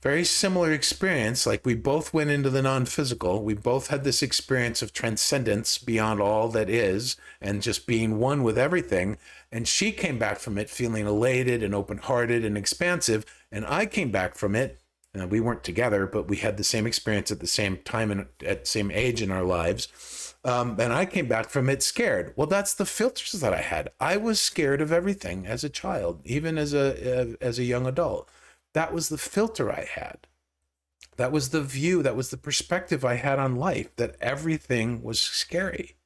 Very similar experience. Like, we both went into the non-physical. We both had this experience of transcendence beyond all that is and just being one with everything. And she came back from it feeling elated and open-hearted and expansive. And I came back from it, and we weren't together, but we had the same experience at the same time and at the same age in our lives. And I came back from it scared. Well, that's the filters that I had. I was scared of everything as a child, even as a young adult. That was the filter I had. That was the view, that was the perspective I had on life, that everything was scary.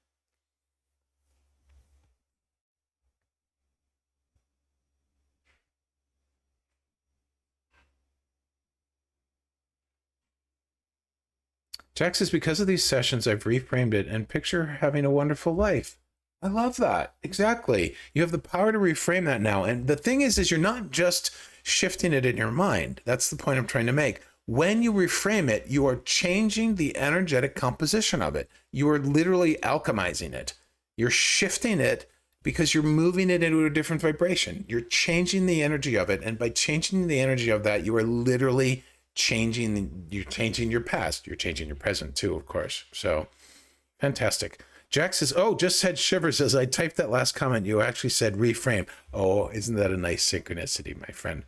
Jack says, because of these sessions, I've reframed it and picture having a wonderful life. I love that. Exactly. You have the power to reframe that now. And the thing is you're not just shifting it in your mind. That's the point I'm trying to make. When you reframe it, you are changing the energetic composition of it. You are literally alchemizing it. You're shifting it because you're moving it into a different vibration. You're changing the energy of it. And by changing the energy of that, you are literally changing your past. You're changing your present too, of course. So fantastic. Jack says, oh, just said shivers as I typed that last comment. You actually said reframe. Oh, isn't that a nice synchronicity, my friend?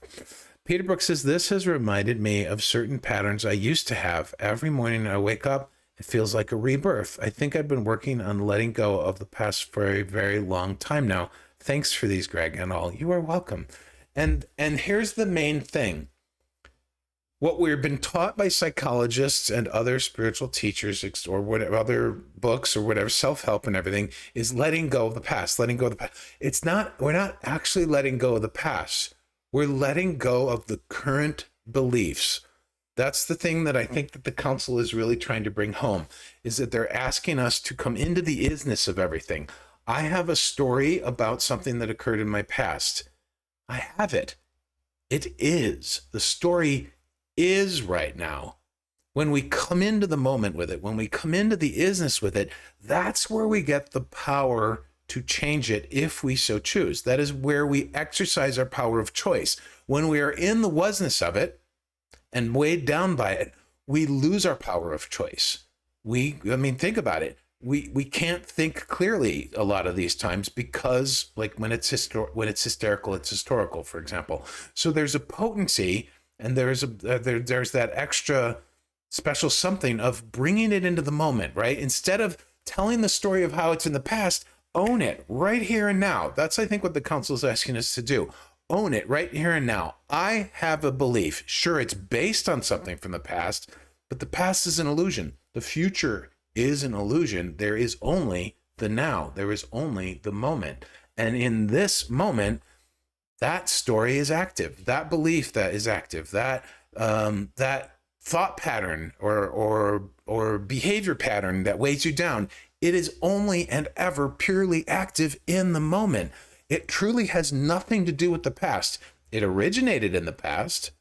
Peter Brooks says, this has reminded me of certain patterns I used to have. Every morning I wake up, it feels like a rebirth. I think I've been working on letting go of the past for a very long time now. Thanks for these, Greg, and all. You are welcome. And here's the main thing. What we've been taught by psychologists and other spiritual teachers or whatever, other books or whatever, self-help and everything, is letting go of the past, letting go of the past. We're not actually letting go of the past. We're letting go of the current beliefs. That's the thing that I think that the council is really trying to bring home, is that they're asking us to come into the is-ness of everything. I have a story about something that occurred in my past. I have it. It is. The story is right now. When we come into the moment with it, when we come into the is-ness with it, that's where we get the power to change it if we so choose. That is where we exercise our power of choice. When we are in the was-ness of it and weighed down by it, we lose our power of choice. Think about it. We can't think clearly a lot of these times because, like, when it's hysterical, it's historical, for example. So there's a potency. And there's that extra special something of bringing it into the moment, right? Instead of telling the story of how it's in the past, own it right here and now. That's, I think, what the council is asking us to do. Own it right here and now. I have a belief. Sure, it's based on something from the past, but the past is an illusion. The future is an illusion. There is only the now. There is only the moment. And in this moment, that story is active. That belief that is active. That thought pattern or behavior pattern that weighs you down. It is only and ever purely active in the moment. It truly has nothing to do with the past. It originated in the past,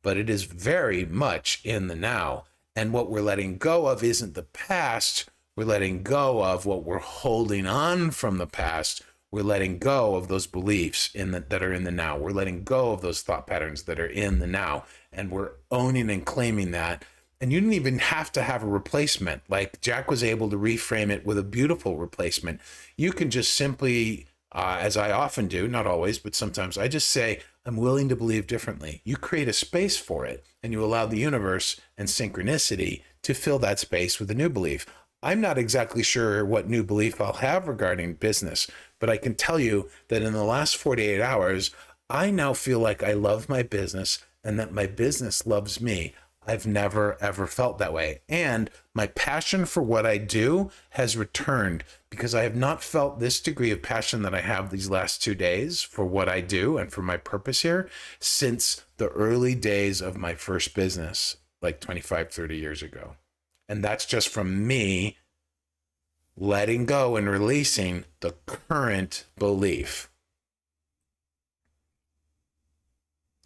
but it is very much in the now. And what we're letting go of isn't the past. We're letting go of what we're holding on from the past. We're letting go of those beliefs that are in the now. We're letting go of those thought patterns that are in the now. And we're owning and claiming that. And you didn't even have to have a replacement. Like Jack was able to reframe it with a beautiful replacement. You can just simply, as I often do, not always, but sometimes I just say, I'm willing to believe differently. You create a space for it, and you allow the universe and synchronicity to fill that space with a new belief. I'm not exactly sure what new belief I'll have regarding business, but I can tell you that in the last 48 hours, I now feel like I love my business and that my business loves me. I've never, ever felt that way. And my passion for what I do has returned because I have not felt this degree of passion that I have these last 2 days for what I do and for my purpose here since the early days of my first business, like 25, 30 years ago. And that's just from me letting go and releasing the current belief.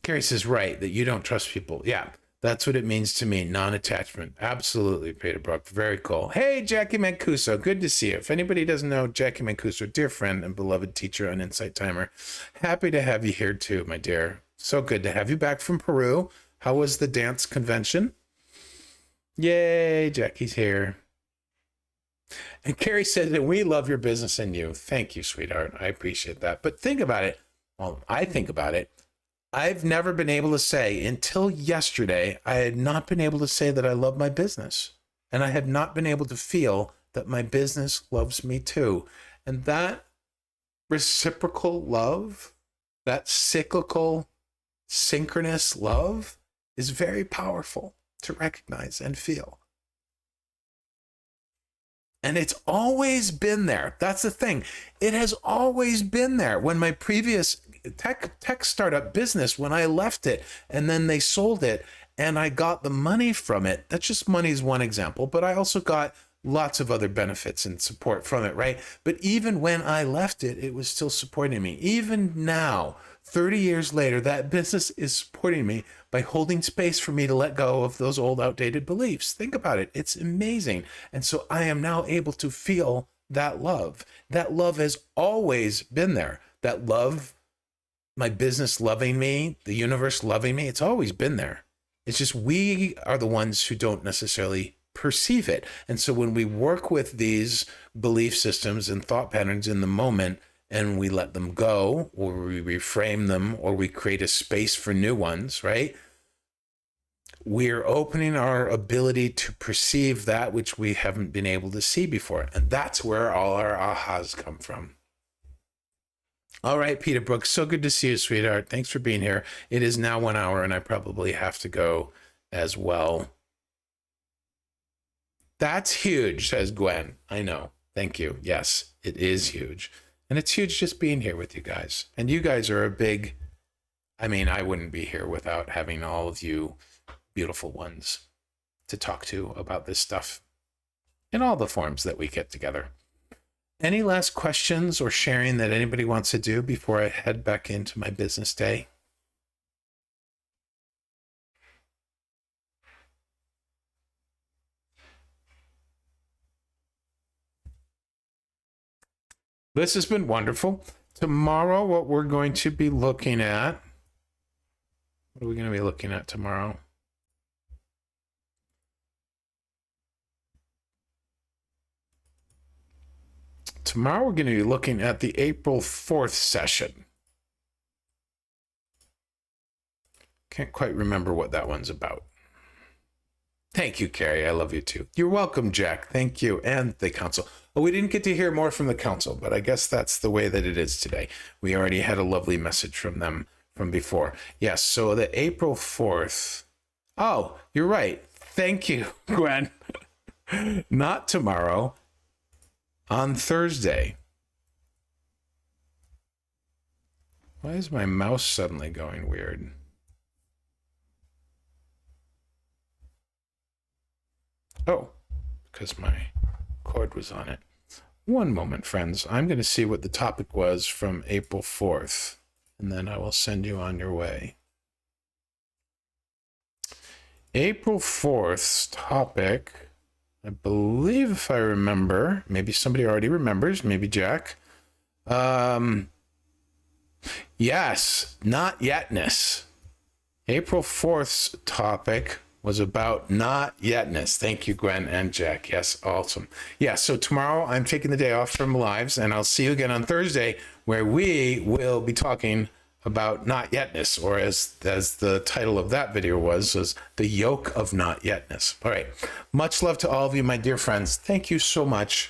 Carrie says, right, that you don't trust people. Yeah. That's what it means to me, non-attachment. Absolutely, Peter Brook. Very cool. Hey, Jackie Mancuso. Good to see you. If anybody doesn't know Jackie Mancuso, dear friend and beloved teacher on Insight Timer, happy to have you here too, my dear. So good to have you back from Peru. How was the dance convention? Yay, Jackie's here. And Carrie says that we love your business and you. Thank you, sweetheart. I appreciate that. But think about it. Well, I think about it. I've never been able to say, until yesterday, I had not been able to say that I love my business. And I had not been able to feel that my business loves me too. And that reciprocal love, that cyclical, synchronous love is very powerful to recognize and feel. And it's always been there. That's the thing. It has always been there. When my previous tech startup business, when I left it and then they sold it and I got the money from it, that's just money is one example, but I also got lots of other benefits and support from it, right? But even when I left it, it was still supporting me. Even now, 30 years later, that business is supporting me by holding space for me to let go of those old outdated beliefs. Think about it. It's amazing. And so I am now able to feel that love. That love has always been there. That love, my business loving me, the universe loving me, it's always been there. It's just we are the ones who don't necessarily perceive it. And so when we work with these belief systems and thought patterns in the moment, and we let them go, or we reframe them, or we create a space for new ones, right? We're opening our ability to perceive that which we haven't been able to see before. And that's where all our ahas come from. All right, Peter Brooks, so good to see you, sweetheart. Thanks for being here. It is now 1 hour, and I probably have to go as well. That's huge, says Gwen. I know. Thank you. Yes, it is huge. And it's huge just being here with you guys. And you guys are a big, I wouldn't be here without having all of you beautiful ones to talk to about this stuff in all the forms that we get together. Any last questions or sharing that anybody wants to do before I head back into my business day? This has been wonderful. Tomorrow, what we're going to be looking at, what are we going to be looking at tomorrow? Tomorrow, we're going to be looking at the April 4th session. Can't quite remember what that one's about. Thank you, Carrie. I love you too. You're welcome, Jack. Thank you. And the council. Well, we didn't get to hear more from the council, but I guess that's the way that it is today. We already had a lovely message from them from before. Yes, so the April 4th. Oh, you're right. Thank you, Gwen. Not tomorrow. On Thursday. Why is my mouse suddenly going weird? Oh, because my cord was on it. One moment, friends. I'm going to see what the topic was from April 4th, and then I will send you on your way. April 4th's topic, I believe, if I remember, maybe somebody already remembers, maybe Jack. Yes, not yetness. April 4th's topic was about not yetness. Thank you, Gwen and Jack. Yes, awesome. Yeah, so tomorrow I'm taking the day off from lives, and I'll see you again on Thursday, where we will be talking about not yetness, or as the title of that video was the yoke of not yetness. All right. Much love to all of you, my dear friends. Thank you so much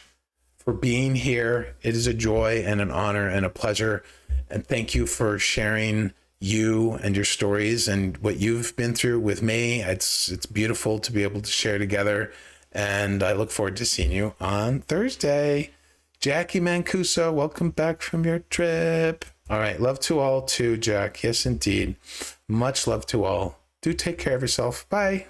for being here. It is a joy and an honor and a pleasure. And thank you for sharing you and your stories and what you've been through with me. It's beautiful to be able to share together. And I look forward to seeing you on Thursday. Jackie Mancuso, welcome back from your trip. All right. Love to all too, Jack. Yes, indeed. Much love to all. Do take care of yourself. Bye.